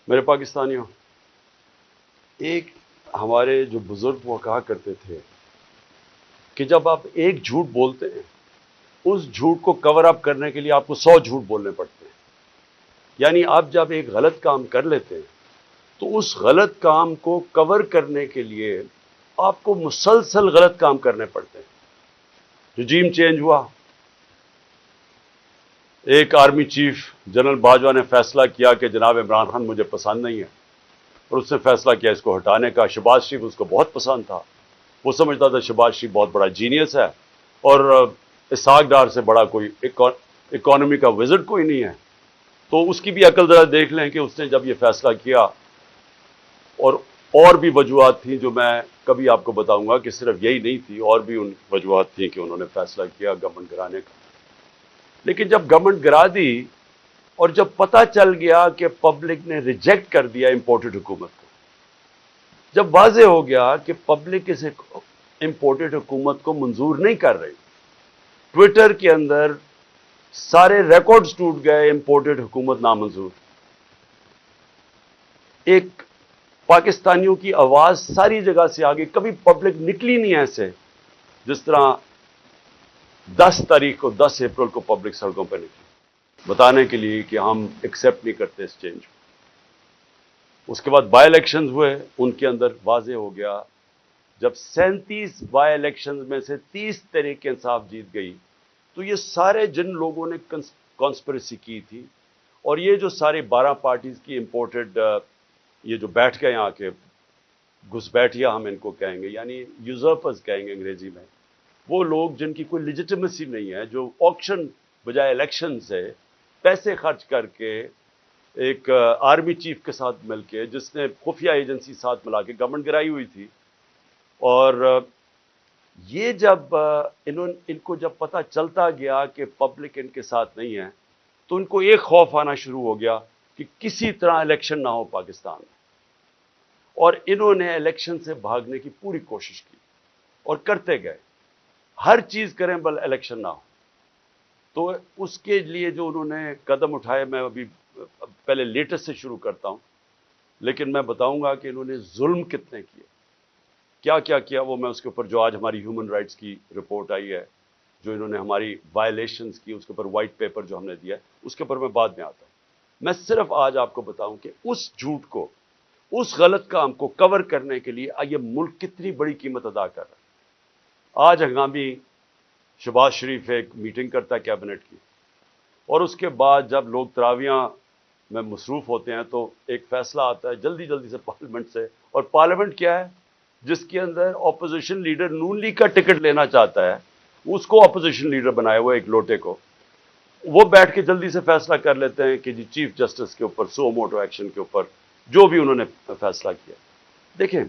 میرے پاکستانیوں، ایک ہمارے جو بزرگ وہ کہا کرتے تھے کہ جب آپ ایک جھوٹ بولتے ہیں، اس جھوٹ کو کور اپ کرنے کے لیے آپ کو 100 جھوٹ بولنے پڑتے ہیں۔ یعنی آپ جب ایک غلط کام کر لیتے ہیں تو اس غلط کام کو کور کرنے کے لیے آپ کو مسلسل غلط کام کرنے پڑتے ہیں۔ رجیم چینج ہوا، ایک آرمی چیف جنرل باجوہ نے فیصلہ کیا کہ جناب عمران خان مجھے پسند نہیں ہے، اور اس نے فیصلہ کیا اس کو ہٹانے کا۔ شہباز شریف اس کو بہت پسند تھا، وہ سمجھتا تھا شہباز شریف بہت بڑا جینیس ہے اور اسحاق ڈار سے بڑا کوئی اکانومی کا وزٹ کوئی نہیں ہے۔ تو اس کی بھی عقل ذرا دیکھ لیں کہ اس نے جب یہ فیصلہ کیا، اور بھی وجوہات تھیں جو میں کبھی آپ کو بتاؤں گا کہ صرف یہی نہیں تھی، اور بھی ان وجوہات تھیں کہ انہوں نے فیصلہ کیا گورنمنٹ گرانے کا۔ لیکن جب گورنمنٹ گرا دی اور جب پتہ چل گیا کہ پبلک نے ریجیکٹ کر دیا امپورٹڈ حکومت کو، جب واضح ہو گیا کہ پبلک اس امپورٹڈ حکومت کو منظور نہیں کر رہی، ٹویٹر کے اندر سارے ریکارڈز ٹوٹ گئے، امپورٹڈ حکومت نامنظور۔ ایک پاکستانیوں کی آواز ساری جگہ سے آگے، کبھی پبلک نکلی نہیں ایسے جس طرح 10 تاریخ کو، 10 اپریل کو پبلک سڑکوں پہ نکلی بتانے کے لیے کہ ہم ایکسیپٹ نہیں کرتے اس چینج کو۔ اس کے بعد بائی الیکشنز ہوئے، ان کے اندر واضح ہو گیا، جب 37 بائی الیکشنز میں سے 30 تحریک انصاف جیت گئی، تو یہ سارے جن لوگوں نے کانسپریسی کی تھی، اور یہ جو سارے 12 پارٹیز کی امپورٹڈ، یہ جو بیٹھ گئے آ کے گھس بیٹھیا ہم ان کو کہیں گے، یعنی یوزرپرز کہیں گے انگریزی میں، وہ لوگ جن کی کوئی لیجیٹمیسی نہیں ہے، جو آکشن بجائے الیکشن سے پیسے خرچ کر کے ایک آرمی چیف کے ساتھ مل کے، جس نے خفیہ ایجنسی ساتھ ملا کے گورنمنٹ گرائی ہوئی تھی، اور یہ جب ان کو جب پتہ چلتا گیا کہ پبلک ان کے ساتھ نہیں ہے، تو ان کو ایک خوف آنا شروع ہو گیا کہ کسی طرح الیکشن نہ ہو پاکستان میں، اور انہوں نے الیکشن سے بھاگنے کی پوری کوشش کی اور کرتے گئے، ہر چیز کریں بل الیکشن نہ ہو۔ تو اس کے لیے جو انہوں نے قدم اٹھائے، میں ابھی پہلے لیٹسٹ سے شروع کرتا ہوں، لیکن میں بتاؤں گا کہ انہوں نے ظلم کتنے کیے، کیا کیا کیا، وہ میں اس کے اوپر جو آج ہماری ہیومن رائٹس کی رپورٹ آئی ہے، جو انہوں نے ہماری وائلیشنز کی، اس کے اوپر وائٹ پیپر جو ہم نے دیا ہے، اس کے اوپر میں بعد میں آتا ہوں۔ میں صرف آج آپ کو بتاؤں کہ اس جھوٹ کو، اس غلط کام کو کور کرنے کے لیے یہ ملک کتنی بڑی قیمت ادا کر رہا ہے۔ آج ہنگامی شہباز شریف ایک میٹنگ کرتا ہے کیبنٹ کی، اور اس کے بعد جب لوگ تراویحاں میں مصروف ہوتے ہیں تو ایک فیصلہ آتا ہے جلدی جلدی سے پارلیمنٹ سے، اور پارلیمنٹ کیا ہے، جس کے اندر اپوزیشن لیڈر نون لیگ کا ٹکٹ لینا چاہتا ہے، اس کو اپوزیشن لیڈر بنایا ہوا ایک لوٹے کو، وہ بیٹھ کے جلدی سے فیصلہ کر لیتے ہیں کہ جی چیف جسٹس کے اوپر سو موٹو ایکشن کے اوپر جو بھی انہوں نے فیصلہ کیا۔ دیکھیں،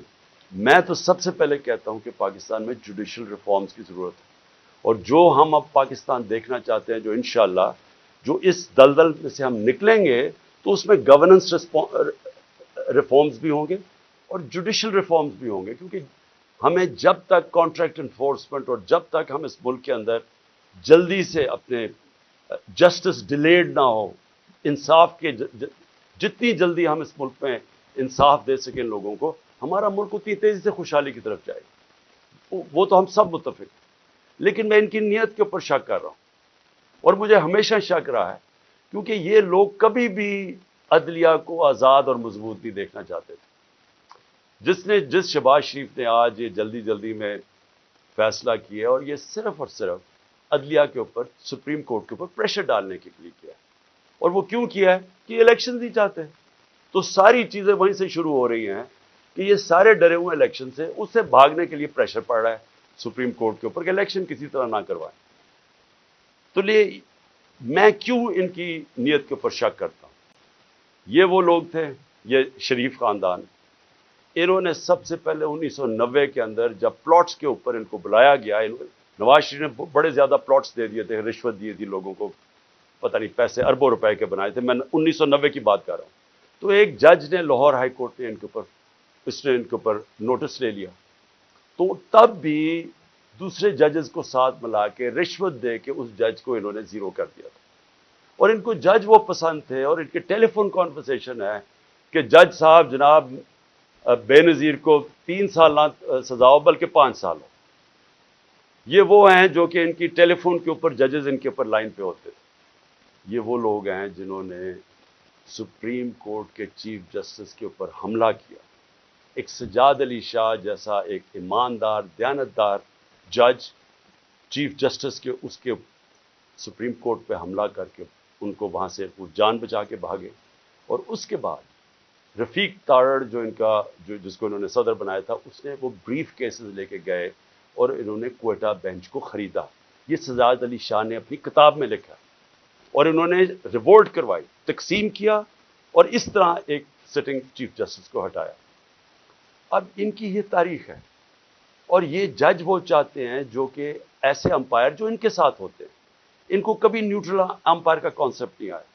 میں تو سب سے پہلے کہتا ہوں کہ پاکستان میں جوڈیشل ریفارمز کی ضرورت ہے، اور جو ہم اب پاکستان دیکھنا چاہتے ہیں، جو انشاءاللہ جو اس دلدل میں سے ہم نکلیں گے، تو اس میں گورننس ریفارمز بھی ہوں گے اور جوڈیشل ریفارمز بھی ہوں گے، کیونکہ ہمیں جب تک کانٹریکٹ انفورسمنٹ اور جب تک ہم اس ملک کے اندر جلدی سے اپنے جسٹس ڈیلیڈ نہ ہو، انصاف کے جتنی جلدی ہم اس ملک میں انصاف دے سکیں لوگوں کو، ہمارا ملک اتنی تیزی سے خوشحالی کی طرف جائے گا۔ وہ تو ہم سب متفق ہیں، لیکن میں ان کی نیت کے اوپر شک کر رہا ہوں، اور مجھے ہمیشہ شک رہا ہے، کیونکہ یہ لوگ کبھی بھی عدلیہ کو آزاد اور مضبوط نہیں دیکھنا چاہتے تھے۔ جس شہباز شریف نے آج یہ جلدی جلدی میں فیصلہ کیا، اور یہ صرف اور صرف عدلیہ کے اوپر، سپریم کورٹ کے اوپر پریشر ڈالنے کے لیے کیا ہے، اور وہ کیوں کیا ہے کہ الیکشن نہیں چاہتے، تو ساری چیزیں وہیں سے شروع ہو رہی ہیں کہ یہ سارے ڈرے ہوئے الیکشن سے، اس سے بھاگنے کے لیے پریشر پڑ رہا ہے سپریم کورٹ کے اوپر کہ الیکشن کسی طرح نہ کروائیں۔ تو میں کیوں ان کی نیت کے اوپر شک کرتا ہوں؟ یہ وہ لوگ تھے، یہ شریف خاندان، انہوں نے سب سے پہلے 1990 کے اندر جب پلاٹس کے اوپر ان کو بلایا گیا، نواز شریف نے بڑے زیادہ پلاٹس دے دیے تھے، رشوت دی تھی لوگوں کو، پتہ نہیں پیسے اربوں روپے کے بنائے تھے، میں 1990 کی بات کر رہا ہوں۔ تو ایک جج نے، لاہور ہائی کورٹ نے ان کے اوپر نوٹس لے لیا، تو تب بھی دوسرے ججز کو ساتھ ملا کے رشوت دے کے اس جج کو انہوں نے زیرو کر دیا تھا، اور ان کو جج وہ پسند تھے، اور ان کے ٹیلی فون کانورسیشن ہے کہ جج صاحب جناب بے نظیر کو 3 سال نہ سزا ہو بلکہ 5 سال ہو. یہ وہ ہیں جو کہ ان کی ٹیلی فون کے اوپر ججز ان کے اوپر لائن پہ ہوتے تھے. یہ وہ لوگ ہیں جنہوں نے سپریم کورٹ کے چیف جسٹس کے اوپر حملہ کیا. ایک سجاد علی شاہ جیسا ایک ایماندار دیانتدار جج چیف جسٹس کے اس کے سپریم کورٹ پہ حملہ کر کے ان کو وہاں سے وہ جان بچا کے بھاگے. اور اس کے بعد رفیق تارڑ جو ان کا جس کو انہوں نے صدر بنایا تھا, اس نے وہ بریف کیسز لے کے گئے اور انہوں نے کوئٹہ بینچ کو خریدا. یہ سجاد علی شاہ نے اپنی کتاب میں لکھا اور انہوں نے ریوولٹ کروائی, تقسیم کیا اور اس طرح ایک سٹنگ چیف جسٹس کو ہٹایا. اب ان کی یہ تاریخ ہے اور یہ جج وہ چاہتے ہیں جو کہ ایسے امپائر جو ان کے ساتھ ہوتے ہیں. ان کو کبھی نیوٹرل امپائر کا کانسیپٹ نہیں آیا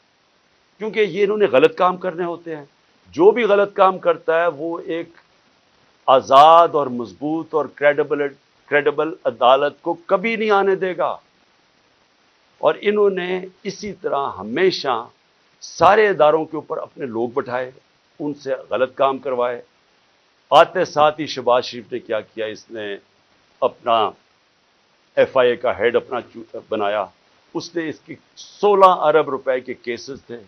کیونکہ یہ انہوں نے غلط کام کرنے ہوتے ہیں. جو بھی غلط کام کرتا ہے وہ ایک آزاد اور مضبوط اور کریڈیبل عدالت کو کبھی نہیں آنے دے گا. اور انہوں نے اسی طرح ہمیشہ سارے اداروں کے اوپر اپنے لوگ بٹھائے, ان سے غلط کام کروائے. آتے ساتھ ہی شہباز شریف نے کیا کیا, اس نے اپنا ایف آئی اے کا ہیڈ اپنا بنایا. اس نے اس کی 16 ارب روپے کے کیسز تھے,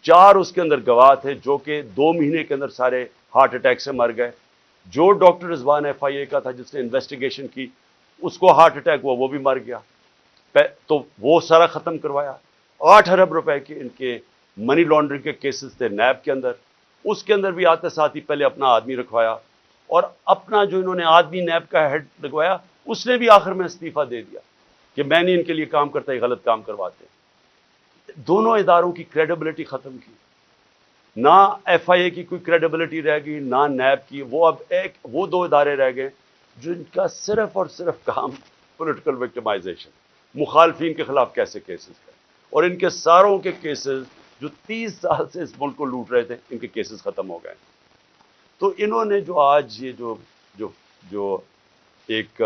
4 اس کے اندر گواہ تھے جو کہ 2 مہینے کے اندر سارے ہارٹ اٹیک سے مر گئے. جو ڈاکٹر رضوان ایف آئی اے کا تھا جس نے انویسٹیگیشن کی, اس کو ہارٹ اٹیک ہوا, وہ بھی مر گیا. تو وہ سارا ختم کروایا. 8 ارب روپے کے ان کے منی لانڈرنگ کے کیسز تھے نیب کے اندر, اس کے اندر بھی آتے ساتھ ہی پہلے اپنا آدمی رکھوایا اور اپنا جو انہوں نے آدمی نیب کا ہیڈ لگوایا اس نے بھی آخر میں استعفیٰ دے دیا کہ میں نہیں ان کے لیے کام کرتا, یہ غلط کام کرواتے. دونوں اداروں کی کریڈیبلٹی ختم کی. نہ ایف آئی اے کی کوئی کریڈیبلٹی رہ گئی, نہ نیب کی. وہ اب وہ 2 ادارے رہ گئے جن کا صرف اور صرف کام پولیٹیکل وکٹمائزیشن, مخالفین کے خلاف کیسے کیسز ہے. اور ان کے ساروں کے کیسز جو 30 سال سے اس ملک کو لوٹ رہے تھے, ان کے کیسز ختم ہو گئے. تو انہوں نے جو آج یہ جو ایک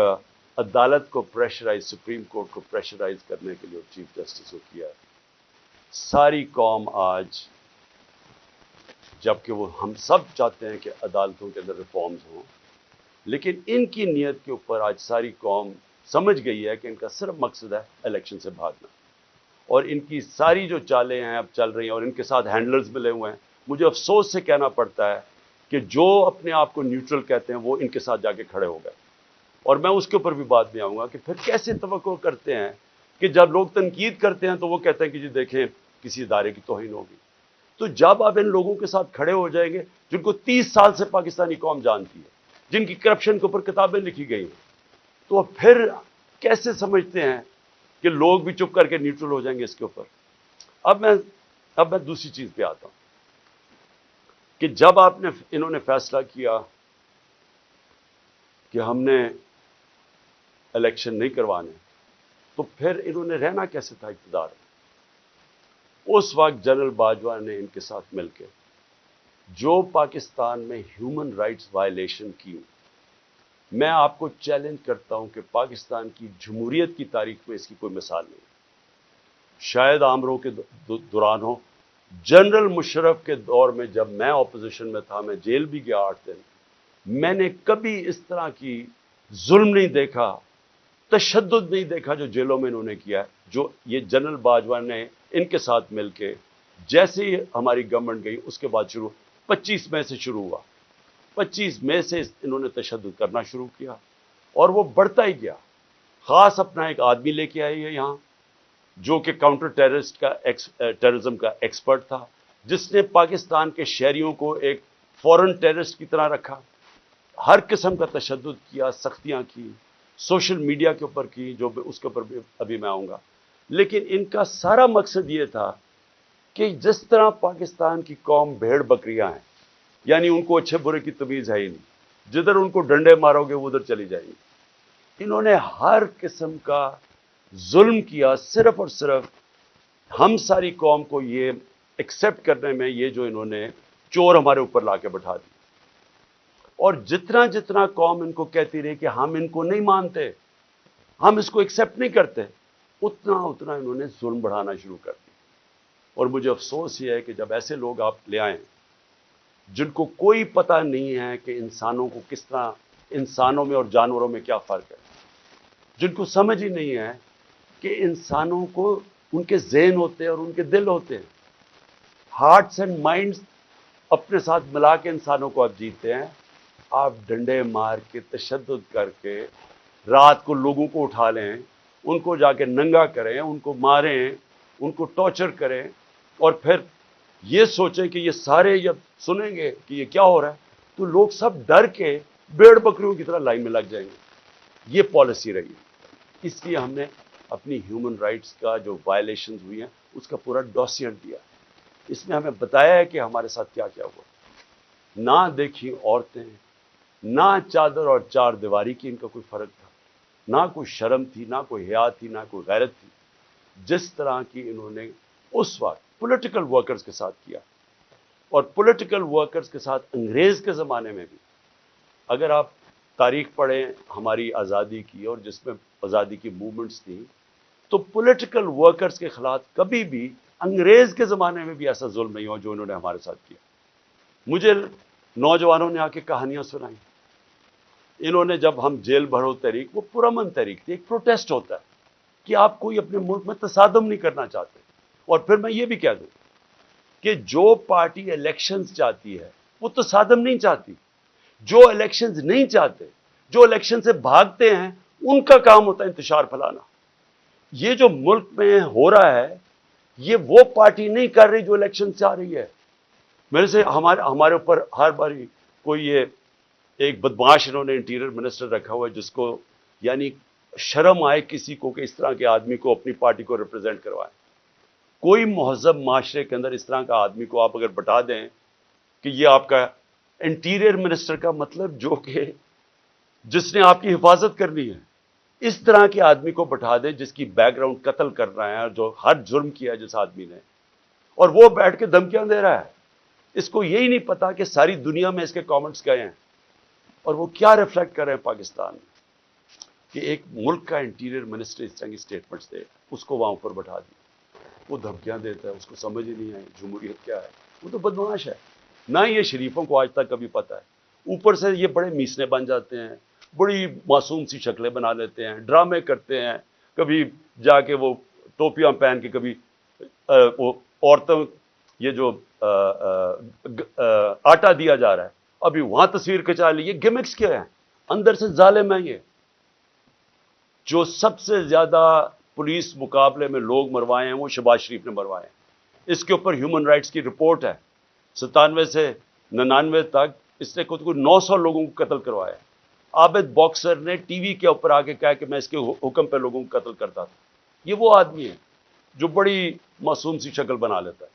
عدالت کو پریشرائز, سپریم کورٹ کو پریشرائز کرنے کے لیے چیف جسٹس کو کیا, ساری قوم آج, جبکہ وہ ہم سب چاہتے ہیں کہ عدالتوں کے اندر ریفارمز ہوں, لیکن ان کی نیت کے اوپر آج ساری قوم سمجھ گئی ہے کہ ان کا صرف مقصد ہے الیکشن سے بھاگنا. اور ان کی ساری جو چالیں ہیں اب چل رہی ہیں اور ان کے ساتھ ہینڈلرز ملے ہوئے ہیں. مجھے افسوس سے کہنا پڑتا ہے کہ جو اپنے آپ کو نیوٹرل کہتے ہیں وہ ان کے ساتھ جا کے کھڑے ہو گئے. اور میں اس کے اوپر بھی بات میں آؤں گا کہ پھر کیسے توقع کرتے ہیں کہ جب لوگ تنقید کرتے ہیں تو وہ کہتے ہیں کہ جی دیکھیں کسی ادارے کی توہین ہوگی. تو جب آپ ان لوگوں کے ساتھ کھڑے ہو جائیں گے جن کو 30 سال سے پاکستانی قوم جانتی ہے, جن کی کرپشن کے اوپر کتابیں لکھی گئی ہیں, تو پھر کیسے سمجھتے ہیں کہ لوگ بھی چپ کر کے نیوٹرل ہو جائیں گے اس کے اوپر. اب میں دوسری چیز پہ آتا ہوں کہ جب انہوں نے فیصلہ کیا کہ ہم نے الیکشن نہیں کروانے, تو پھر انہوں نے رہنا کیسے تھا اقتدار میں. اس وقت جنرل باجوہ نے ان کے ساتھ مل کے جو پاکستان میں ہیومن رائٹس وائلیشن کی, میں آپ کو چیلنج کرتا ہوں کہ پاکستان کی جمہوریت کی تاریخ میں اس کی کوئی مثال نہیں. شاید آمروں کے دوران ہو, جنرل مشرف کے دور میں جب میں اپوزیشن میں تھا, میں جیل بھی گیا 8 دن, میں نے کبھی اس طرح کی ظلم نہیں دیکھا, تشدد نہیں دیکھا جو جیلوں میں انہوں نے کیا ہے, جو یہ جنرل باجوہ نے ان کے ساتھ مل کے, جیسے ہی ہماری گورنمنٹ گئی اس کے بعد 25 مئی سے شروع ہوا. 25 مئی سے انہوں نے تشدد کرنا شروع کیا اور وہ بڑھتا ہی گیا. خاص اپنا ایک آدمی لے کے آئی ہے یہاں جو کہ کاؤنٹر ٹیررزم کا ایکسپرٹ تھا, جس نے پاکستان کے شہریوں کو ایک فورن ٹیررسٹ کی طرح رکھا, ہر قسم کا تشدد کیا, سختیاں کی, سوشل میڈیا کے اوپر کی, جو اس کے اوپر بھی ابھی میں آؤں گا. لیکن ان کا سارا مقصد یہ تھا کہ جس طرح پاکستان کی قوم بھیڑ بکریاں ہیں, یعنی ان کو اچھے برے کی تمیز ہے ہی نہیں, جدھر ان کو ڈنڈے مارو گے وہ ادھر چلی جائیں گی. انہوں نے ہر قسم کا ظلم کیا, صرف اور صرف ہم ساری قوم کو یہ ایکسیپٹ کرنے میں, یہ جو انہوں نے چور ہمارے اوپر لا کے بٹھا دی. اور جتنا جتنا قوم ان کو کہتی رہی کہ ہم ان کو نہیں مانتے, ہم اس کو ایکسیپٹ نہیں کرتے, اتنا اتنا انہوں نے ظلم بڑھانا شروع کر دیا. اور مجھے افسوس یہ ہے کہ جب ایسے لوگ آپ لے آئیں جن کو کوئی پتہ نہیں ہے کہ انسانوں کو کس طرح، انسانوں میں اور جانوروں میں کیا فرق ہے، جن کو سمجھ ہی نہیں ہے کہ انسانوں کو ان کے ذہن ہوتے ہیں اور ان کے دل ہوتے ہیں، ہارٹس اینڈ مائنڈز اپنے ساتھ ملا کے انسانوں کو آپ جیتے ہیں. آپ ڈنڈے مار کے، تشدد کر کے، رات کو لوگوں کو اٹھا لیں، ان کو جا کے ننگا کریں، ان کو ماریں، ان کو ٹارچر کریں، اور پھر یہ سوچیں کہ یہ سارے جب سنیں گے کہ یہ کیا ہو رہا ہے تو لوگ سب ڈر کے بھیڑ بکریوں کی طرح لائن میں لگ جائیں گے. یہ پالیسی رہی. اس لیے ہم نے اپنی ہیومن رائٹس کا جو وائلیشنز ہوئی ہیں اس کا پورا ڈوسیر دیا. اس میں ہمیں بتایا ہے کہ ہمارے ساتھ کیا کیا ہوا. نہ دیکھی عورتیں، نہ چادر اور چار دیواری کی ان کا کوئی فرق تھا، نہ کوئی شرم تھی، نہ کوئی حیا تھی، نہ کوئی غیرت تھی. جس طرح کی انہوں نے اس وقت پولیٹیکل ورکرز کے ساتھ کیا، اور پولیٹیکل ورکرز کے ساتھ انگریز کے زمانے میں بھی، اگر آپ تاریخ پڑھیں ہماری آزادی کی اور جس میں آزادی کی موومنٹس تھیں، تو پولیٹیکل ورکرز کے خلاف کبھی بھی انگریز کے زمانے میں بھی ایسا ظلم نہیں ہوا جو انہوں نے ہمارے ساتھ کیا. مجھے نوجوانوں نے آ کے کہانیاں سنائیں. انہوں نے جب ہم جیل بھرو تحریک، وہ پرامن تحریک تھی، ایک پروٹیسٹ ہوتا ہے کہ آپ کوئی اپنے ملک میں تصادم نہیں کرنا چاہتے. اور پھر میں یہ بھی کہہ دوں کہ جو پارٹی الیکشنز چاہتی ہے وہ تصادم نہیں چاہتی. جو الیکشنز نہیں چاہتے، جو الیکشن سے بھاگتے ہیں، ان کا کام ہوتا ہے انتشار پھیلانا. یہ جو ملک میں ہو رہا ہے یہ وہ پارٹی نہیں کر رہی جو الیکشن سے آ رہی ہے. میرے سے ہمارے اوپر ہر باری کوئی یہ ایک بدماش انہوں نے انٹیریئر منسٹر رکھا ہوا ہے جس کو یعنی شرم آئے کسی کو کہ اس طرح کے آدمی کو اپنی پارٹی کو ریپرزینٹ کروائے. کوئی مہذب معاشرے کے اندر اس طرح کا آدمی کو آپ اگر بتا دیں کہ یہ آپ کا انٹیریئر منسٹر کا مطلب جو کہ جس نے آپ کی حفاظت کرنی ہے، اس طرح کے آدمی کو بٹھا دیں جس کی بیک گراؤنڈ قتل کر رہا ہے، جو ہر جرم کیا ہے جس آدمی نے، اور وہ بیٹھ کے دھمکیاں دے رہا ہے. اس کو یہی نہیں پتا کہ ساری دنیا میں اس کے کامنٹس گئے ہیں اور وہ کیا ریفلیکٹ کر رہے ہیں پاکستان میں. کہ ایک ملک کا انٹیریئر منسٹر اس طرح کی سٹیٹمنٹس دے، اس کو وہاں اوپر بٹھا دی، وہ دھمکیاں دیتا ہے، اس کو سمجھ ہی نہیں آئی جمہوریت کیا ہے. وہ تو بدمعاش ہے. نہ یہ شریفوں کو آج تک کبھی پتہ ہے. اوپر سے یہ بڑے میسنے بن جاتے ہیں، بڑی معصوم سی شکلیں بنا لیتے ہیں، ڈرامے کرتے ہیں. کبھی جا کے وہ ٹوپیاں پہن کے، کبھی وہ عورتوں یہ جو آٹا دیا جا رہا ہے ابھی وہاں تصویر کھچا لی. یہ گمکس کیا ہے؟ اندر سے ظالم ہے. یہ جو سب سے زیادہ پولیس مقابلے میں لوگ مروائے ہیں وہ شہباز شریف نے مروائے ہیں. اس کے اوپر ہیومن رائٹس کی رپورٹ ہے. 97 سے 99 تک اس نے خود کو 900 لوگوں کو قتل کروایا. عابد باکسر نے ٹی وی کے اوپر آ کے کہا کہ میں اس کے حکم پہ لوگوں کو قتل کرتا تھا. یہ وہ آدمی ہے جو بڑی معصوم سی شکل بنا لیتا ہے.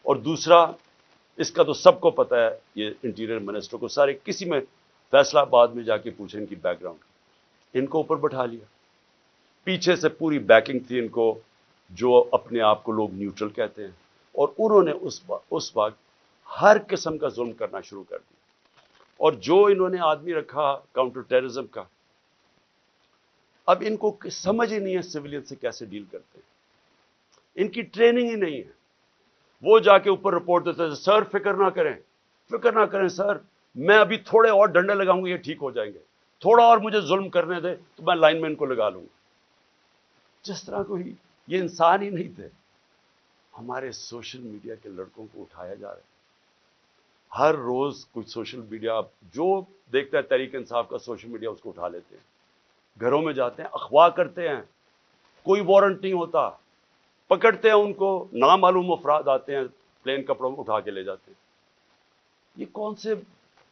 اور دوسرا، اس کا تو سب کو پتہ ہے، یہ انٹیریئر منسٹر کو سارے، کسی میں فیصلہ آباد میں جا کے پوچھیں ان کی بیک گراؤنڈ. ان کو اوپر بٹھا لیا. پیچھے سے پوری بیکنگ تھی ان کو، جو اپنے آپ کو لوگ نیوٹرل کہتے ہیں، اور انہوں نے اس وقت ہر قسم کا ظلم کرنا شروع کر دیا. اور جو انہوں نے آدمی رکھا کاؤنٹر ٹیررزم کا، اب ان کو سمجھ ہی نہیں ہے سویلین سے کیسے ڈیل کرتے ہیں. ان کی ٹریننگ ہی نہیں ہے. وہ جا کے اوپر رپورٹ دیتے ہیں، سر فکر نہ کریں سر، میں ابھی تھوڑے اور ڈنڈے لگاؤں گا یہ ٹھیک ہو جائیں گے، تھوڑا اور مجھے ظلم کرنے دے تو میں لائن میں ان کو لگا لوں گا. جس طرح کوئی یہ انسان ہی نہیں تھے. ہمارے سوشل میڈیا کے لڑکوں کو اٹھایا جا رہا ہے. ہر روز کچھ سوشل میڈیا جو دیکھتا ہے تحریک انصاف کا سوشل میڈیا اس کو اٹھا لیتے ہیں، گھروں میں جاتے ہیں، اغوا کرتے ہیں، کوئی وارنٹ نہیں ہوتا، پکڑتے ہیں ان کو، نامعلوم افراد آتے ہیں پلین کپڑوں میں اٹھا کے لے جاتے ہیں. یہ کون سے،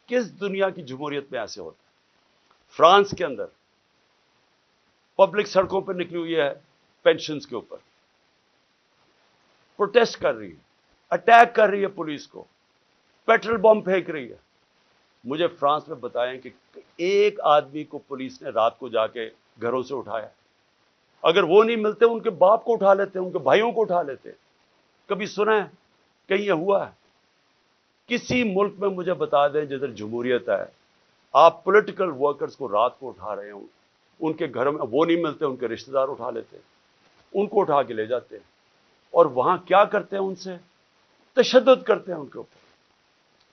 کس دنیا کی جمہوریت میں ایسے ہوتا ہے؟ فرانس کے اندر پبلک سڑکوں پر نکلی ہوئی ہے پینشنز کے اوپر، پروٹیسٹ کر رہی ہے، اٹیک کر رہی ہے پولیس کو، پیٹرول بم پھینک رہی ہے. مجھے فرانس میں بتائیں کہ ایک آدمی کو پولیس نے رات کو جا کے گھروں سے اٹھایا. اگر وہ نہیں ملتے ان کے باپ کو اٹھا لیتے، ان کے بھائیوں کو اٹھا لیتے. کبھی سنا ہے کہیں یہ ہوا ہے؟ کسی ملک میں مجھے بتا دیں جدھر جمہوریت ہے، آپ پولیٹیکل ورکرز کو رات کو اٹھا رہے ہوں، ان کے گھروں میں وہ نہیں ملتے، ان کے رشتہ دار اٹھا لیتے، ان کو اٹھا کے لے جاتے ہیں، اور وہاں کیا کرتے ہیں؟ ان سے تشدد کرتے ہیں ان کے اوپر.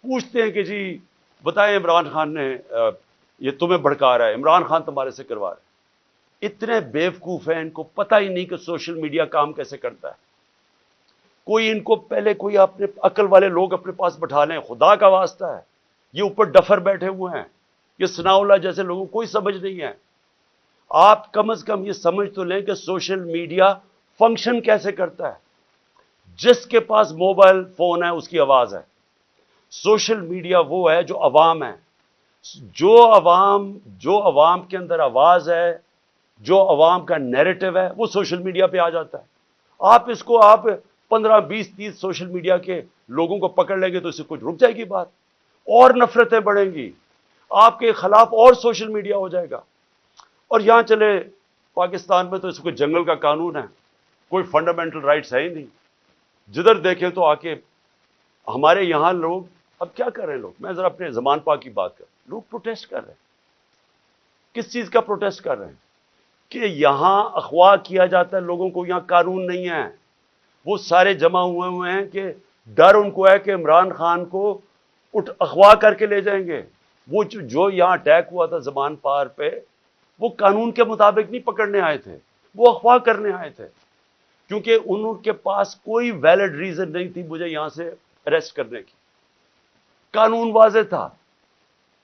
پوچھتے ہیں کہ جی بتائیں عمران خان نے یہ تمہیں بھڑکا رہا ہے، عمران خان تمہارے سے کروا رہا ہے۔ اتنے بیوقوف ہیں، ان کو پتہ ہی نہیں کہ سوشل میڈیا کام کیسے کرتا ہے۔ کوئی ان کو پہلے کوئی اپنے عقل والے لوگ اپنے پاس بٹھا لیں، خدا کا واسطہ ہے۔ یہ اوپر ڈفر بیٹھے ہوئے ہیں، یہ ثناء اللہ جیسے لوگوں کو کوئی سمجھ نہیں ہے۔ آپ کم از کم یہ سمجھ تو لیں کہ سوشل میڈیا فنکشن کیسے کرتا ہے۔ جس کے پاس موبائل فون ہے اس کی آواز ہے۔ سوشل میڈیا وہ ہے جو عوام ہے، جو عوام کے اندر آواز ہے، جو عوام کا نیریٹو ہے، وہ سوشل میڈیا پہ آ جاتا ہے۔ آپ 15 20 30 سوشل میڈیا کے لوگوں کو پکڑ لیں گے تو اس سے کچھ رک جائے گی بات، اور نفرتیں بڑھیں گی، آپ کے خلاف اور سوشل میڈیا ہو جائے گا۔ اور یہاں چلے پاکستان میں تو اس کو جنگل کا قانون ہے، کوئی فنڈامنٹل رائٹس ہے ہی نہیں۔ جدھر دیکھیں تو آ کے ہمارے یہاں لوگ اب کیا کر رہے ہیں، میں ذرا اپنے زمان پاک کی بات کروں، لوگ پروٹیسٹ کر رہے ہیں۔ کس چیز کا پروٹیسٹ کر رہے ہیں؟ کہ یہاں اغوا کیا جاتا ہے لوگوں کو، یہاں قانون نہیں ہے۔ وہ سارے جمع ہوئے ہیں کہ ڈر ان کو ہے کہ عمران خان کو اغوا کر کے لے جائیں گے۔ وہ جو یہاں اٹیک ہوا تھا زمان پار پہ، وہ قانون کے مطابق نہیں پکڑنے آئے تھے، وہ اغوا کرنے آئے تھے، کیونکہ ان کے پاس کوئی ویلڈ ریزن نہیں تھی مجھے یہاں سے اریسٹ کرنے کی۔ قانون واضح تھا۔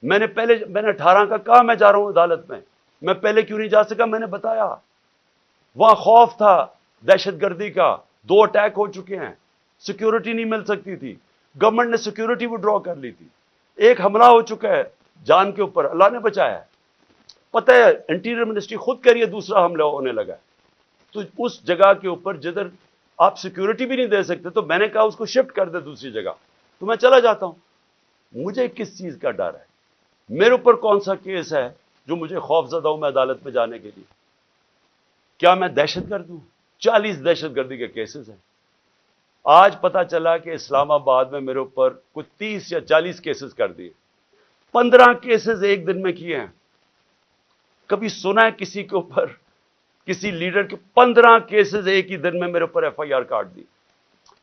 میں نے 18 کا کہا میں جا رہا ہوں عدالت میں پہلے کیوں نہیں جا سکا؟ میں نے بتایا وہاں خوف تھا دہشت گردی کا، 2 اٹیک ہو چکے ہیں، سیکیورٹی نہیں مل سکتی تھی، گورنمنٹ نے سیکیورٹی وڈرا کر لی تھی، ایک حملہ ہو چکا ہے جان کے اوپر، اللہ نے بچایا ہے۔ پتہ ہے انٹیریئر منسٹری خود کہہ رہی ہے دوسرا حملہ ہونے لگا ہے۔ تو اس جگہ کے اوپر جدھر آپ سیکیورٹی بھی نہیں دے سکتے، تو میں نے کہا اس کو شفٹ کر دے دوسری جگہ، تو میں چلا جاتا ہوں۔ مجھے کس چیز کا ڈر ہے؟ میرے اوپر کون سا کیس ہے جو مجھے خوف زدہ ہوں میں عدالت میں جانے کے لیے؟ کیا میں دہشت گرد ہوں؟ 40 دہشت گردی کے کیسز ہیں۔ آج پتا چلا کہ اسلام آباد میں میرے اوپر کچھ 30 یا 40 کیسز کر دیے، 15 کیسز ایک دن میں کیے ہیں۔ کبھی سنا ہے کسی کے اوپر، کسی لیڈر کے 15 کیسز ایک ہی دن میں میرے اوپر ایف آئی آر کاٹ دی؟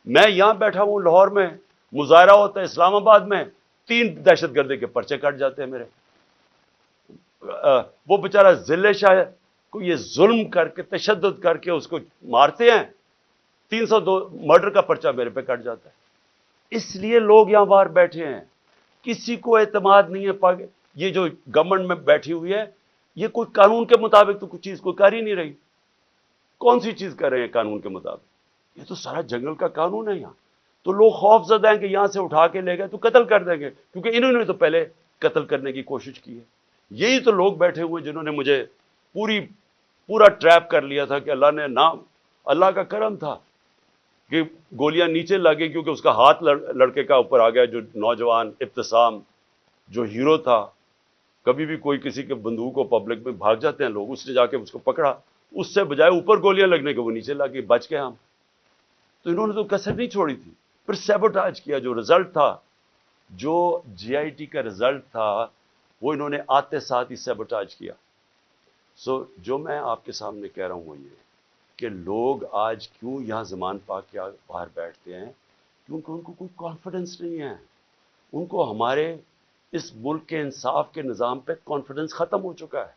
میں یہاں بیٹھا ہوں لاہور میں، مظاہرہ ہوتا ہے اسلام آباد میں، 3 دہشت گردی کے پرچے کٹ جاتے ہیں میرے۔ وہ بیچارہ ذلِ شاہ کو یہ ظلم کر کے، تشدد کر کے اس کو مارتے ہیں، 302 مرڈر کا پرچہ میرے پہ کٹ جاتا ہے۔ اس لیے لوگ یہاں باہر بیٹھے ہیں، کسی کو اعتماد نہیں ہے۔ یہ جو گورنمنٹ میں بیٹھی ہوئی ہے، یہ کوئی قانون کے مطابق تو کچھ چیز کوئی کر ہی نہیں رہی۔ کون سی چیز کر رہے ہیں قانون کے مطابق؟ یہ تو سارا جنگل کا قانون ہے یہاں۔ تو لوگ خوف زدہ ہیں کہ یہاں سے اٹھا کے لے گئے تو قتل کر دیں گے، کیونکہ انہوں نے تو پہلے قتل کرنے کی کوشش کی ہے۔ یہی تو لوگ بیٹھے ہوئے جنہوں نے مجھے پورا ٹریپ کر لیا تھا، کہ اللہ کا کرم تھا کہ گولیاں نیچے لگیں، کیونکہ اس کا ہاتھ لڑکے کا اوپر آ گیا، جو نوجوان ابتسام جو ہیرو تھا۔ کبھی بھی کوئی کسی کے بندوق کو پبلک میں بھاگ جاتے ہیں لوگ، اس نے جا کے اس کو پکڑا، اس سے بجائے اوپر گولیاں لگنے کے وہ نیچے لگ گئی، بچ گئے ہم۔ تو انہوں نے تو کسر نہیں چھوڑی تھی، پھر سیبوٹاج کیا۔ جو رزلٹ تھا، جو جی آئی ٹی کا رزلٹ تھا، وہ انہوں نے آتے ساتھ ہی سیبوٹاج کیا۔ جو میں آپ کے سامنے کہہ رہا ہوں وہ یہ کہ لوگ آج کیوں یہاں زمان پاک کے باہر بیٹھتے ہیں، کیونکہ ان کو کوئی کانفیڈنس نہیں ہے۔ ان کو ہمارے اس ملک کے انصاف کے نظام پہ کانفیڈنس ختم ہو چکا ہے۔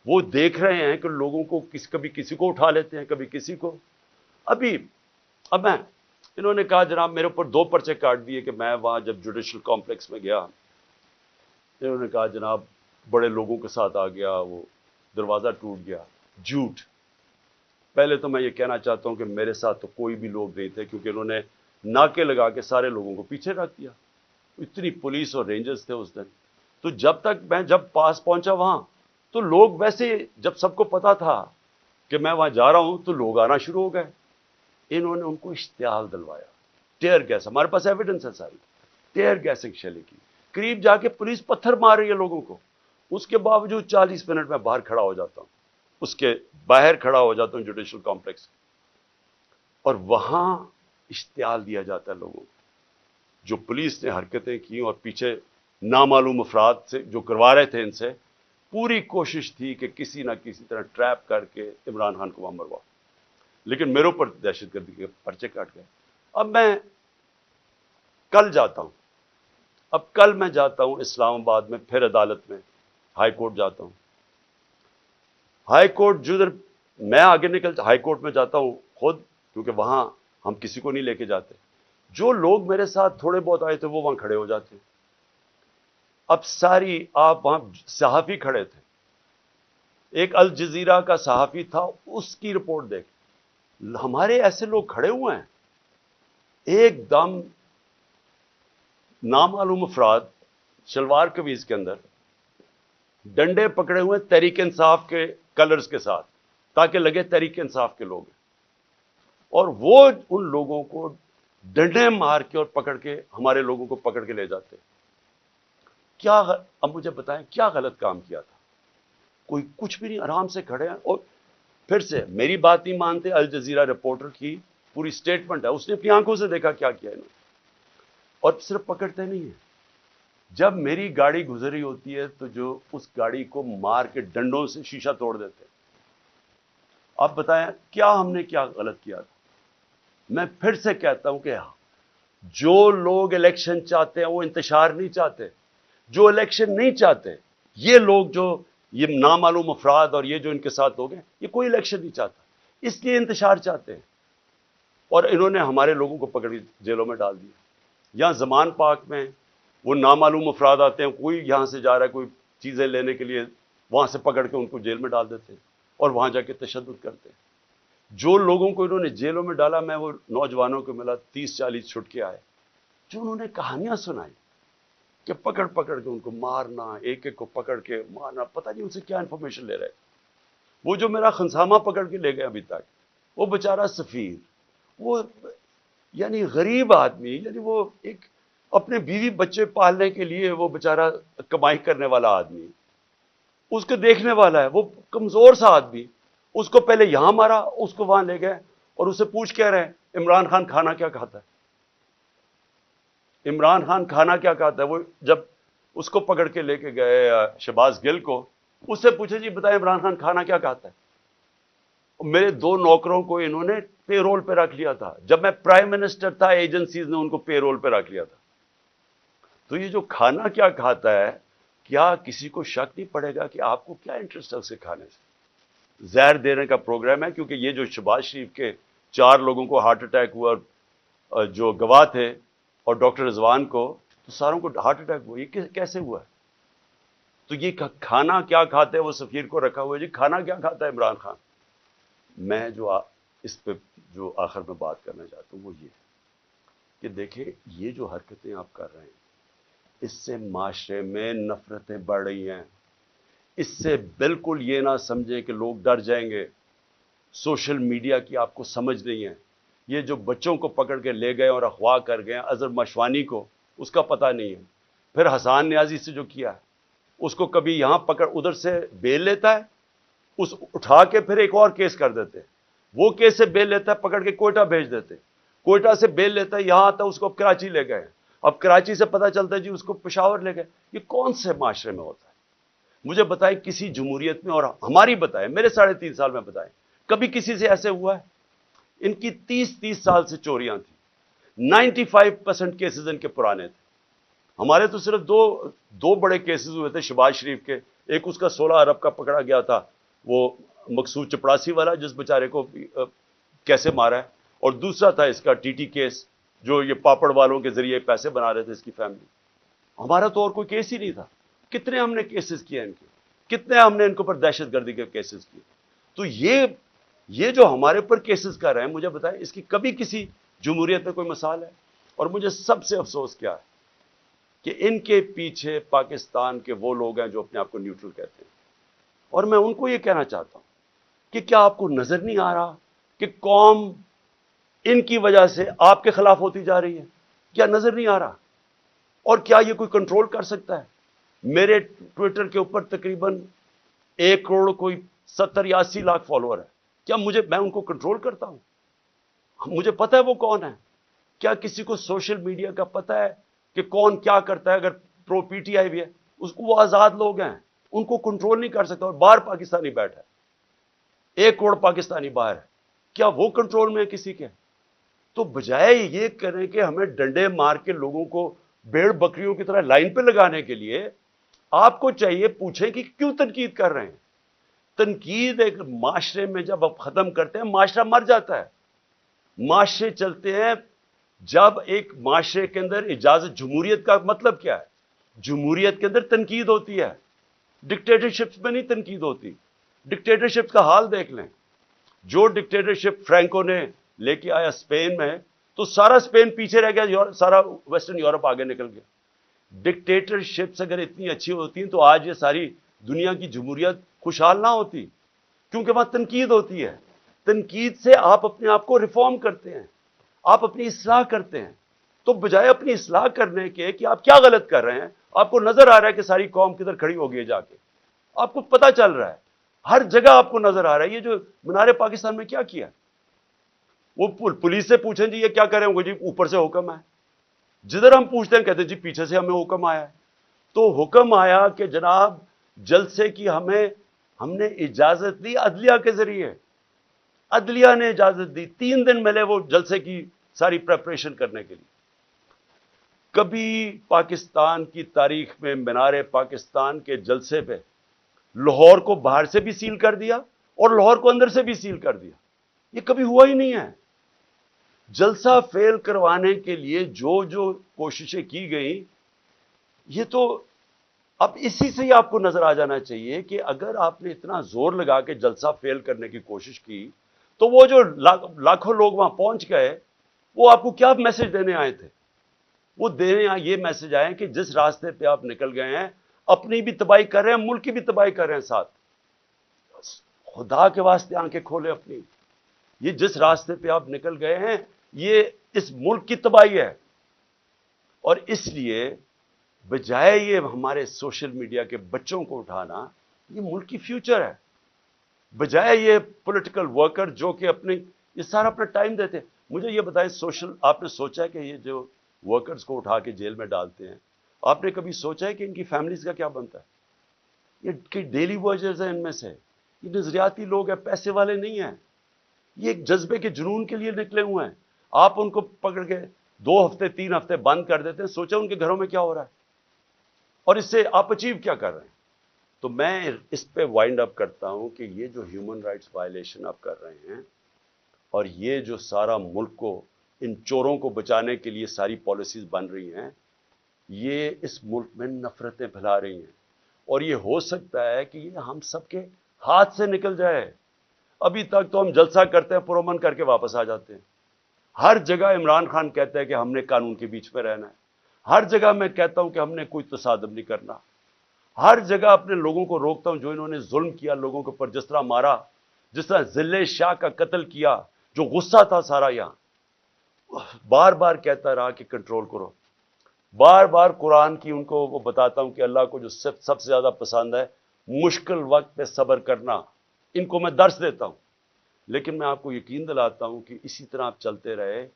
وہ دیکھ رہے ہیں کہ لوگوں کو کبھی کسی کو اٹھا لیتے ہیں، کبھی کسی کو۔ اب انہوں نے کہا جناب میرے اوپر 2 پرچے کاٹ دیے کہ میں وہاں جب جوڈیشل کمپلیکس میں گیا، انہوں نے کہا جناب بڑے لوگوں کے ساتھ آ گیا، وہ دروازہ ٹوٹ گیا۔ جھوٹ۔ پہلے تو میں یہ کہنا چاہتا ہوں کہ میرے ساتھ تو کوئی بھی لوگ نہیں تھے، کیونکہ انہوں نے ناکے لگا کے سارے لوگوں کو پیچھے رکھ دیا۔ اتنی پولیس اور رینجرز تھے اس دن۔ تو جب پاس پہنچا وہاں، تو لوگ ویسے، جب سب کو پتا تھا کہ میں وہاں جا رہا ہوں، تو لوگ آنا شروع ہو گئے۔ انہوں نے ان کو اشتعال دلوایا، ٹیئر گیس، ہمارے پاس ایویڈنس ہے ساری، ٹیئر گیسنگ شیلنگ کی۔ قریب جا کے پولیس پتھر مار رہی ہے لوگوں کو، اس کے باوجود 40 منٹ میں باہر کھڑا ہو جاتا ہوں، اس کے باہر کھڑا ہو جاتا ہوں جوڈیشل کمپلیکس، اور وہاں اشتعال دیا جاتا ہے لوگوں کو۔ جو پولیس نے حرکتیں کی اور پیچھے نامعلوم افراد سے جو کروا رہے تھے، ان سے پوری کوشش تھی کہ کسی نہ کسی طرح ٹریپ کر کے عمران خان کو وہاں مروا، لیکن میرے اوپر دہشت گردی کے پرچے کاٹ گئے۔ اب میں کل جاتا ہوں اب کل میں جاتا ہوں اسلام آباد میں، پھر عدالت میں ہائی کورٹ جاتا ہوں. ہائی کورٹ جدھر میں آگے ہائی کورٹ میں جاتا ہوں خود، کیونکہ وہاں ہم کسی کو نہیں لے کے جاتے. جو لوگ میرے ساتھ تھوڑے بہت آئے تھے وہ وہاں کھڑے ہو جاتے ہیں. اب آپ وہاں صحافی کھڑے تھے، ایک الجزیرہ کا صحافی تھا، اس کی رپورٹ دیکھ. ہمارے ایسے لوگ کھڑے ہوئے ہیں، ایک دم نامعلوم افراد شلوار قمیض کے اندر ڈنڈے پکڑے ہوئے تحریک انصاف کے کلرز کے ساتھ، تاکہ لگے تحریک انصاف کے لوگ ہیں. اور وہ ان لوگوں کو ڈنڈے مار کے اور پکڑ کے ہمارے لوگوں کو پکڑ کے لے جاتے. اب مجھے بتائیں کیا غلط کام کیا تھا؟ کوئی کچھ بھی نہیں، آرام سے کھڑے ہیں. اور پھر سے میری بات نہیں مانتے. الجزیرہ رپورٹر کی پوری سٹیٹمنٹ ہے، اس نے اپنی آنکھوں سے دیکھا کیا کیا انہوں نے. اور صرف پکڑتے نہیں ہیں، جب میری گاڑی گزر رہی ہوتی ہے تو جو اس گاڑی کو مار کے ڈنڈوں سے شیشہ توڑ دیتے ہیں. آپ بتائیں کیا ہم نے کیا غلط کیا تھا؟ میں پھر سے کہتا ہوں کہ جو لوگ الیکشن چاہتے ہیں وہ انتشار نہیں چاہتے. جو الیکشن نہیں چاہتے، یہ لوگ جو یہ نامعلوم افراد اور یہ جو ان کے ساتھ لوگ ہیں، یہ کوئی الیکشن نہیں چاہتا، اس لیے انتشار چاہتے ہیں. اور انہوں نے ہمارے لوگوں کو پکڑ کے جیلوں میں ڈال دیا. یہاں زمان پاک میں وہ نامعلوم افراد آتے ہیں، کوئی یہاں سے جا رہا ہے کوئی چیزیں لینے کے لیے، وہاں سے پکڑ کے ان کو جیل میں ڈال دیتے ہیں اور وہاں جا کے تشدد کرتے ہیں. جو لوگوں کو انہوں نے جیلوں میں ڈالا، میں وہ نوجوانوں کو ملا 30-40 چھٹ کے آئے، جو انہوں نے کہانیاں سنائی کہ پکڑ پکڑ کے ان کو مارنا، ایک ایک کو پکڑ کے مارنا، پتہ نہیں ان سے کیا انفارمیشن لے رہے. وہ جو میرا خنسامہ پکڑ کے لے گئے ابھی تک، وہ بیچارہ سفیر، وہ یعنی غریب آدمی، یعنی وہ ایک اپنے بیوی بچے پالنے کے لیے وہ بیچارہ کمائی کرنے والا آدمی، اس کو دیکھنے والا ہے، وہ کمزور سا آدمی، اس کو پہلے یہاں مارا، اس کو وہاں لے گئے اور اسے پوچھ کہہ رہے ہیں عمران خان کھانا کیا کھاتا ہے. عمران خان کھانا کیا کھاتا ہے. وہ جب اس کو پکڑ کے لے کے گئے شہباز گل کو، اس سے پوچھے جی بتائیں عمران خان کھانا کیا کھاتا ہے. میرے 2 نوکروں کو انہوں نے پے رول پہ رکھ لیا تھا، جب میں پرائم منسٹر تھا ایجنسیز نے ان کو پے رول پہ رکھ لیا تھا. تو یہ جو کھانا کیا کھاتا ہے، کیا کسی کو شک نہیں پڑے گا کہ آپ کو کیا انٹرسٹ ہے اسے کھانے سے؟ زہر دینے کا پروگرام ہے. کیونکہ یہ جو شہباز شریف کے 4 لوگوں کو ہارٹ اٹیک ہوا، اور جو گواہ تھے، اور ڈاکٹر رضوان کو، تو ساروں کو ہارٹ اٹیک ہوا. یہ کیسے ہوا ہے؟ تو یہ کھانا کیا کھاتے ہیں، وہ سفیر کو رکھا ہوا ہے جی کھانا کیا کھاتا ہے عمران خان. میں جو اس پہ جو آخر میں بات کرنا چاہتا ہوں وہ یہ ہے کہ دیکھیں یہ جو حرکتیں آپ کر رہے ہیں، اس سے معاشرے میں نفرتیں بڑھ رہی ہیں. اس سے بالکل یہ نہ سمجھیں کہ لوگ ڈر جائیں گے. سوشل میڈیا کی آپ کو سمجھ نہیں ہے. یہ جو بچوں کو پکڑ کے لے گئے اور اغوا کر گئے اظہر مشوانی کو، اس کا پتہ نہیں ہے. پھر حسان نیازی سے جو کیا ہے، اس کو کبھی یہاں پکڑ، ادھر سے بیل لیتا ہے، اس اٹھا کے پھر ایک اور کیس کر دیتے. وہ کیس سے بیل لیتا ہے، پکڑ کے کوئٹہ بھیج دیتے. کوئٹہ سے بیل لیتا ہے، یہاں آتا ہے، اس کو اب کراچی لے گئے. اب کراچی سے پتہ چلتا ہے جی اس کو پشاور لے گئے. یہ کون سے معاشرے میں ہوتا ہے؟ مجھے بتائیں کسی جمہوریت میں، اور ہماری بتائیں، میرے 3.5 سال میں بتائیں کبھی کسی سے ایسے ہوا ہے؟ ان کی 30 سال سے چوریاں تھیں، 95% کیسز ان کے پرانے تھے. ہمارے تو صرف دو بڑے کیسز ہوئے تھے شہباز شریف کے. ایک اس کا 16 ارب کا پکڑا گیا تھا، وہ مقصود چپڑاسی والا جس بیچارے کو کیسے مارا ہے، اور دوسرا تھا اس کا ٹی ٹی کیس، جو یہ پاپڑ والوں کے ذریعے پیسے بنا رہے تھے اس کی فیملی. ہمارا تو اور کوئی کیس ہی نہیں تھا. کتنے ہم نے کیسز کیے ان کے، کتنے ہم نے ان کے اوپر دہشت گردی کے کیسز کیے. تو یہ جو ہمارے اوپر کیسز کر رہے ہیں، مجھے بتائیں اس کی کبھی کسی جمہوریت میں کوئی مثال ہے؟ اور مجھے سب سے افسوس کیا ہے کہ ان کے پیچھے پاکستان کے وہ لوگ ہیں جو اپنے آپ کو نیوٹرل کہتے ہیں. اور میں ان کو یہ کہنا چاہتا ہوں کہ کیا آپ کو نظر نہیں آ رہا کہ قوم ان کی وجہ سے آپ کے خلاف ہوتی جا رہی ہے؟ کیا نظر نہیں آ رہا؟ اور کیا یہ کوئی کنٹرول کر سکتا ہے؟ میرے ٹویٹر کے اوپر تقریباً 1 کروڑ کوئی 70 یا 80 لاکھ فالوور ہے. کیا میں ان کو کنٹرول کرتا ہوں؟ مجھے پتہ ہے وہ کون ہے. کیا کسی کو سوشل میڈیا کا پتہ ہے کہ کون کیا کرتا ہے؟ اگر پرو پی ٹی آئی بھی ہے، اس کو وہ آزاد لوگ ہیں، ان کو کنٹرول نہیں کر سکتا. اور باہر پاکستانی بیٹھا ہے، 1 کروڑ پاکستانی باہر ہے، کیا وہ کنٹرول میں ہے کسی کے؟ تو بجائے یہ کریں کہ ہمیں ڈنڈے مار کے لوگوں کو بھیڑ بکریوں کی طرح لائن پہ لگانے کے لیے آپ کو چاہیے پوچھیں کہ کیوں تنقید کر رہے ہیں. تنقید ایک معاشرے میں جب آپ ختم کرتے ہیں معاشرہ مر جاتا ہے. معاشرے چلتے ہیں جب ایک معاشرے کے اندر اجازت. جمہوریت کا مطلب کیا ہے؟ جمہوریت کے اندر تنقید ہوتی ہے, ڈکٹیٹرشپ میں نہیں تنقید ہوتی. ڈکٹیٹرشپ کا حال دیکھ لیں. جو ڈکٹیٹرشپ فرینکو نے لے کے آیا اسپین میں, تو سارا اسپین پیچھے رہ گیا, سارا ویسٹرن یورپ آگے نکل گیا. ڈکٹیٹرشپس اگر اتنی اچھی ہوتی ہیں تو آج یہ ساری دنیا کی جمہوریت خوشحال نہ ہوتی, کیونکہ وہاں تنقید ہوتی ہے. تنقید سے آپ اپنے آپ کو ریفارم کرتے ہیں, آپ اپنی اصلاح کرتے ہیں. تو بجائے اپنی اصلاح کرنے کے کہ آپ کیا غلط کر رہے ہیں, آپ کو نظر آ رہا ہے کہ ساری قوم کدھر کھڑی ہو گئی ہے جا کے, آپ کو پتہ چل رہا ہے, ہر جگہ آپ کو نظر آ رہا ہے. یہ جو مینار پاکستان میں کیا کیا, وہ پولیس سے پوچھیں جی یہ کیا کر رہے ہوں گے, جی اوپر سے حکم ہے. جدھر ہم پوچھتے ہیں کہتے ہیں جی پیچھے سے ہمیں حکم آیا ہے. تو حکم آیا کہ جناب جلسے کی ہم نے اجازت دی عدلیہ کے ذریعے. عدلیہ نے اجازت دی, 3 دن ملے وہ جلسے کی ساری پریپریشن کرنے کے لیے. کبھی پاکستان کی تاریخ میں مینار پاکستان کے جلسے پہ لاہور کو باہر سے بھی سیل کر دیا اور لاہور کو اندر سے بھی سیل کر دیا. یہ کبھی ہوا ہی نہیں ہے. جلسہ فیل کروانے کے لیے جو کوششیں کی گئیں, یہ تو اب اسی سے ہی آپ کو نظر آ جانا چاہیے کہ اگر آپ نے اتنا زور لگا کے جلسہ فیل کرنے کی کوشش کی تو وہ جو لاکھوں لوگ وہاں پہنچ گئے, وہ آپ کو کیا میسج دینے آئے تھے؟ وہ دینے یہ میسج آئے کہ جس راستے پہ آپ نکل گئے ہیں اپنی بھی تباہی کر رہے ہیں, ملک کی بھی تباہی کر رہے ہیں ساتھ. خدا کے واسطے آنکھیں کھولے اپنی. یہ جس راستے پہ آپ نکل گئے ہیں یہ اس ملک کی تباہی ہے. اور اس لیے بجائے یہ ہمارے سوشل میڈیا کے بچوں کو اٹھانا, یہ ملک کی فیوچر ہے. بجائے یہ پولیٹیکل ورکر جو کہ یہ سارا اپنا ٹائم دیتے ہیں. مجھے یہ بتائیں, آپ نے سوچا ہے کہ یہ جو ورکرز کو اٹھا کے جیل میں ڈالتے ہیں, آپ نے کبھی سوچا ہے کہ ان کی فیملیز کا کیا بنتا ہے؟ یہ ڈیلی ورکرز ہیں, ان میں سے یہ نظریاتی لوگ ہیں, پیسے والے نہیں ہیں. یہ ایک جذبے کے جنون کے لیے نکلے ہوئے ہیں. آپ ان کو پکڑ کے 2 ہفتے 3 ہفتے بند کر دیتے ہیں, سوچا ان کے گھروں میں کیا ہو رہا ہے اور اس سے آپ اچیو کیا کر رہے ہیں. تو میں اس پہ وائنڈ اپ کرتا ہوں کہ یہ جو ہیومن رائٹس وائلیشن آپ کر رہے ہیں اور یہ جو سارا ملک کو ان چوروں کو بچانے کے لیے ساری پالیسیز بن رہی ہیں, یہ اس ملک میں نفرتیں پھیلا رہی ہیں. اور یہ ہو سکتا ہے کہ یہ ہم سب کے ہاتھ سے نکل جائے. ابھی تک تو ہم جلسہ کرتے ہیں, پرامن کر کے واپس آ جاتے ہیں. ہر جگہ عمران خان کہتا ہے کہ ہم نے قانون کے بیچ میں رہنا ہے. ہر جگہ میں کہتا ہوں کہ ہم نے کوئی تصادم نہیں کرنا. ہر جگہ اپنے لوگوں کو روکتا ہوں جو انہوں نے ظلم کیا لوگوں کے اوپر, جس طرح مارا, جس طرح ذلِ شاہ کا قتل کیا, جو غصہ تھا سارا یہاں. بار بار کہتا رہا کہ کنٹرول کرو. بار بار قرآن کی ان کو وہ بتاتا ہوں کہ اللہ کو جو سب سے زیادہ پسند ہے مشکل وقت پہ صبر کرنا, ان کو میں درس دیتا ہوں. لیکن میں آپ کو یقین دلاتا ہوں کہ اسی طرح آپ چلتے رہے,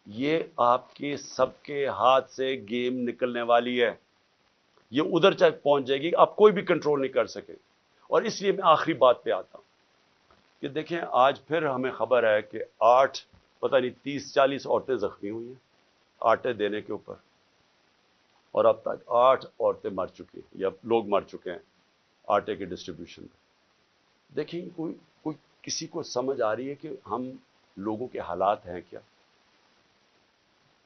یہ آپ کے سب کے ہاتھ سے گیم نکلنے والی ہے. یہ ادھر تک پہنچ جائے گی, آپ کوئی بھی کنٹرول نہیں کر سکے. اور اس لیے میں آخری بات پہ آتا ہوں کہ دیکھیں آج پھر ہمیں خبر ہے کہ 30-40 عورتیں زخمی ہوئی ہیں آٹے دینے کے اوپر, اور اب تک 8 عورتیں مر چکی ہیں یا لوگ مر چکے ہیں آٹے کے ڈسٹریبیوشن میں. دیکھیں کوئی کسی کو سمجھ آ رہی ہے کہ ہم لوگوں کے حالات ہیں کیا؟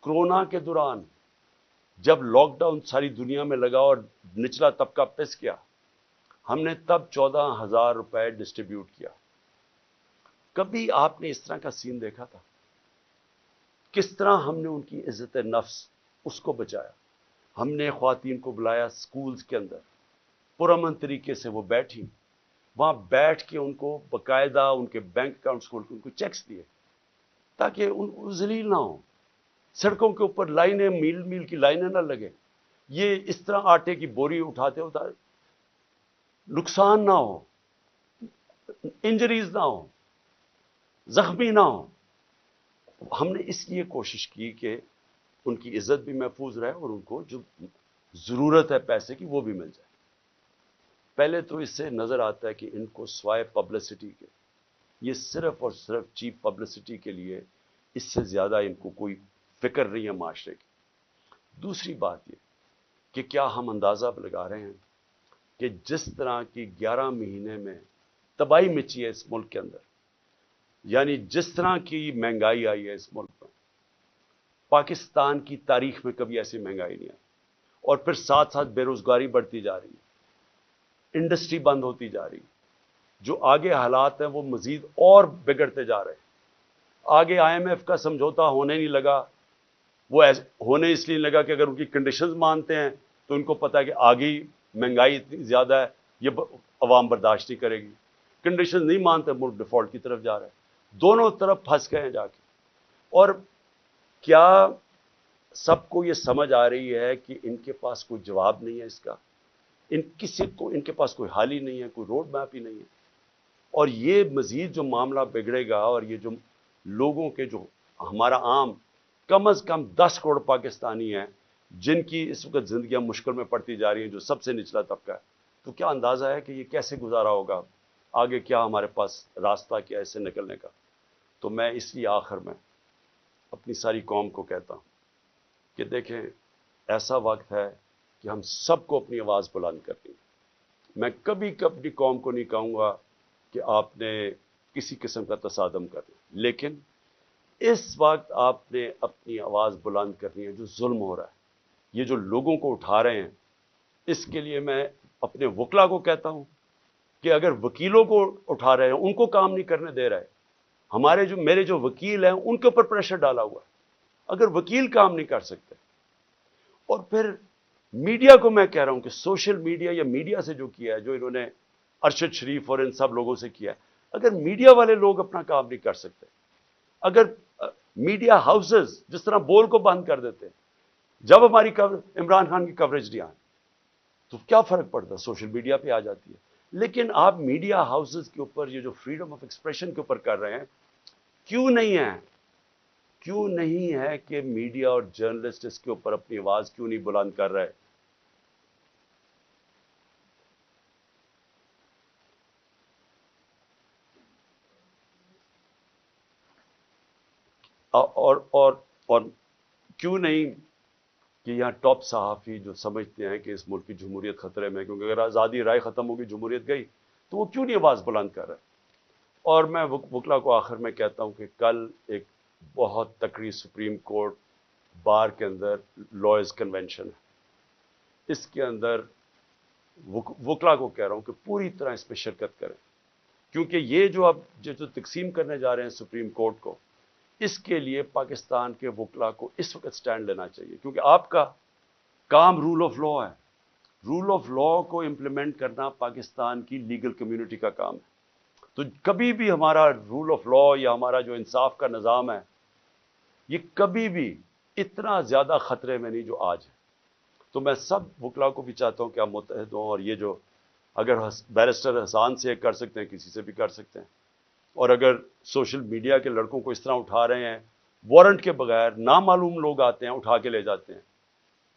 کرونا کے دوران جب لاک ڈاؤن ساری دنیا میں لگا اور نچلا طبقہ پس کیا, ہم نے تب 14,000 روپے ڈسٹریبیوٹ کیا. کبھی آپ نے اس طرح کا سین دیکھا تھا؟ کس طرح ہم نے ان کی عزت نفس اس کو بچایا. ہم نے خواتین کو بلایا سکولز کے اندر, پرامن طریقے سے وہ بیٹھی, وہاں بیٹھ کے ان کو باقاعدہ ان کے بینک اکاؤنٹس کھول کے ان کو چیکس دیے تاکہ ان ذلیل نہ ہوں. سڑکوں کے اوپر لائنیں میل میل کی لائنیں نہ لگے. یہ اس طرح آٹے کی بوری اٹھاتے نقصان نہ ہو, انجریز نہ ہو, زخمی نہ ہو. ہم نے اس لیے کوشش کی کہ ان کی عزت بھی محفوظ رہے اور ان کو جو ضرورت ہے پیسے کی وہ بھی مل جائے. پہلے تو اس سے نظر آتا ہے کہ ان کو سوائے پبلسٹی کے, یہ صرف اور صرف چیپ پبلسٹی کے لیے, اس سے زیادہ ان کو کوئی فکر نہیں ہے معاشرے کی. دوسری بات یہ کہ کیا ہم اندازہ لگا رہے ہیں کہ جس طرح کی 11 مہینے میں تباہی مچی ہے اس ملک کے اندر، یعنی جس طرح کی مہنگائی آئی ہے اس ملک میں، پاکستان کی تاریخ میں کبھی ایسی مہنگائی نہیں آئی، اور پھر ساتھ ساتھ بے روزگاری بڑھتی جا رہی ہے، انڈسٹری بند ہوتی جا رہی ہے، جو آگے حالات ہیں وہ مزید اور بگڑتے جا رہے ہیں۔ آگے IMF کا سمجھوتا ہونے نہیں لگا، وہ ہونے اس لیے نہیں لگا کہ اگر ان کی کنڈیشنز مانتے ہیں تو ان کو پتا ہے کہ آگے مہنگائی اتنی زیادہ ہے، یہ عوام برداشت نہیں کرے گی۔ کنڈیشنز نہیں مانتے، ملک ڈیفالٹ کی طرف جا رہا ہے، دونوں طرف پھنس گئے ہیں جا کے۔ اور کیا سب کو یہ سمجھ آ رہی ہے کہ ان کے پاس کوئی جواب نہیں ہے اس کا، ان کے پاس کوئی حل ہی نہیں ہے، کوئی روڈ میپ ہی نہیں ہے؟ اور یہ مزید جو معاملہ بگڑے گا، اور یہ جو لوگوں کے جو ہمارا عام کم از کم 10 کروڑ پاکستانی ہیں جن کی اس وقت زندگیاں مشکل میں پڑتی جا رہی ہیں، جو سب سے نچلا طبقہ ہے، تو کیا اندازہ ہے کہ یہ کیسے گزارا ہوگا؟ آگے کیا ہمارے پاس راستہ کیا ہے اس سے نکلنے کا؟ تو میں اس لیے آخر میں اپنی ساری قوم کو کہتا ہوں کہ دیکھیں، ایسا وقت ہے کہ ہم سب کو اپنی آواز بلند کرنی ہے۔ میں کبھی اپنی قوم کو نہیں کہوں گا کہ آپ نے کسی قسم کا تصادم کرنا، لیکن اس وقت آپ نے اپنی آواز بلند کرنی ہے۔ جو ظلم ہو رہا ہے، یہ جو لوگوں کو اٹھا رہے ہیں، اس کے لیے میں اپنے وکلا کو کہتا ہوں کہ اگر وکیلوں کو اٹھا رہے ہیں، ان کو کام نہیں کرنے دے رہے، میرے جو وکیل ہیں ان کے اوپر پریشر ڈالا ہوا ہے، اگر وکیل کام نہیں کر سکتے، اور پھر میڈیا کو میں کہہ رہا ہوں کہ سوشل میڈیا یا میڈیا سے جو کیا ہے، جو انہوں نے ارشد شریف اور ان سب لوگوں سے کیا ہے، اگر میڈیا والے لوگ اپنا کام نہیں کر سکتے، اگر میڈیا ہاؤسز جس طرح بول کو بند کر دیتے ہیں جب ہماری عمران خان کی کوریج نہیں آئی، تو کیا فرق پڑتا ہے؟ سوشل میڈیا پہ آ جاتی ہے۔ لیکن آپ میڈیا ہاؤسز کے اوپر یہ جو فریڈم آف ایکسپریشن کے اوپر کر رہے ہیں، کیوں نہیں ہے کہ میڈیا اور جرنلسٹ اس کے اوپر اپنی آواز کیوں نہیں بلند کر رہے؟ اور کیوں نہیں کہ یہاں ٹاپ صحافی جو سمجھتے ہیں کہ اس ملک کی جمہوریت خطرے میں، کیونکہ اگر آزادی رائے ختم ہوگی، جمہوریت گئی، تو وہ کیوں نہیں آواز بلند کر رہے؟ اور میں وکلا کو آخر میں کہتا ہوں کہ کل ایک بہت تکڑی سپریم کورٹ بار کے اندر لائرز کنونشن ہے، اس کے اندر وکلا کو کہہ رہا ہوں کہ پوری طرح اس میں شرکت کریں، کیونکہ یہ جو تقسیم کرنے جا رہے ہیں سپریم کورٹ کو، اس کے لیے پاکستان کے وکلا کو اس وقت سٹینڈ لینا چاہیے، کیونکہ آپ کا کام رول آف لا ہے۔ رول آف لا کو امپلیمنٹ کرنا پاکستان کی لیگل کمیونٹی کا کام ہے۔ تو کبھی بھی ہمارا رول آف لا یا ہمارا جو انصاف کا نظام ہے، یہ کبھی بھی اتنا زیادہ خطرے میں نہیں جو آج ہے۔ تو میں سب وکلا کو بھی چاہتا ہوں کہ آپ متحد ہوں، اور یہ جو اگر بیرسٹر حسان سے کر سکتے ہیں، کسی سے بھی کر سکتے ہیں، اور اگر سوشل میڈیا کے لڑکوں کو اس طرح اٹھا رہے ہیں، وارنٹ کے بغیر نامعلوم لوگ آتے ہیں اٹھا کے لے جاتے ہیں،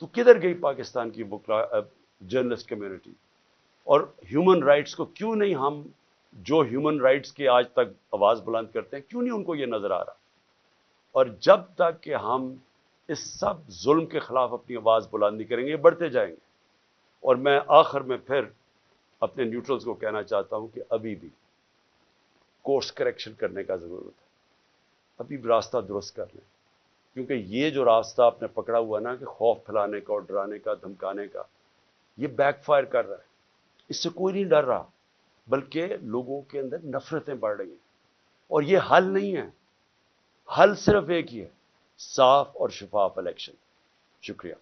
تو کدھر گئی پاکستان کی وکلا جرنلسٹ کمیونٹی؟ اور ہیومن رائٹس کو کیوں نہیں ہم جو ہیومن رائٹس کے آج تک آواز بلند کرتے ہیں، کیوں نہیں ان کو یہ نظر آ رہا؟ اور جب تک کہ ہم اس سب ظلم کے خلاف اپنی آواز بلند نہیں کریں گے، یہ بڑھتے جائیں گے۔ اور میں آخر میں پھر اپنے نیوٹرلز کو کہنا چاہتا ہوں کہ ابھی بھی کورس کریکشن کرنے کا ضرورت ہے، ابھی بھی راستہ درست کر لیں، کیونکہ یہ جو راستہ آپ نے پکڑا ہوا نا کہ خوف پھیلانے کا اور ڈرانے کا، دھمکانے کا، یہ بیک فائر کر رہا ہے۔ اس سے کوئی نہیں ڈر رہا، بلکہ لوگوں کے اندر نفرتیں بڑھ رہی ہیں، اور یہ حل نہیں ہے۔ حل صرف ایک ہی ہے، صاف اور شفاف الیکشن۔ شکریہ۔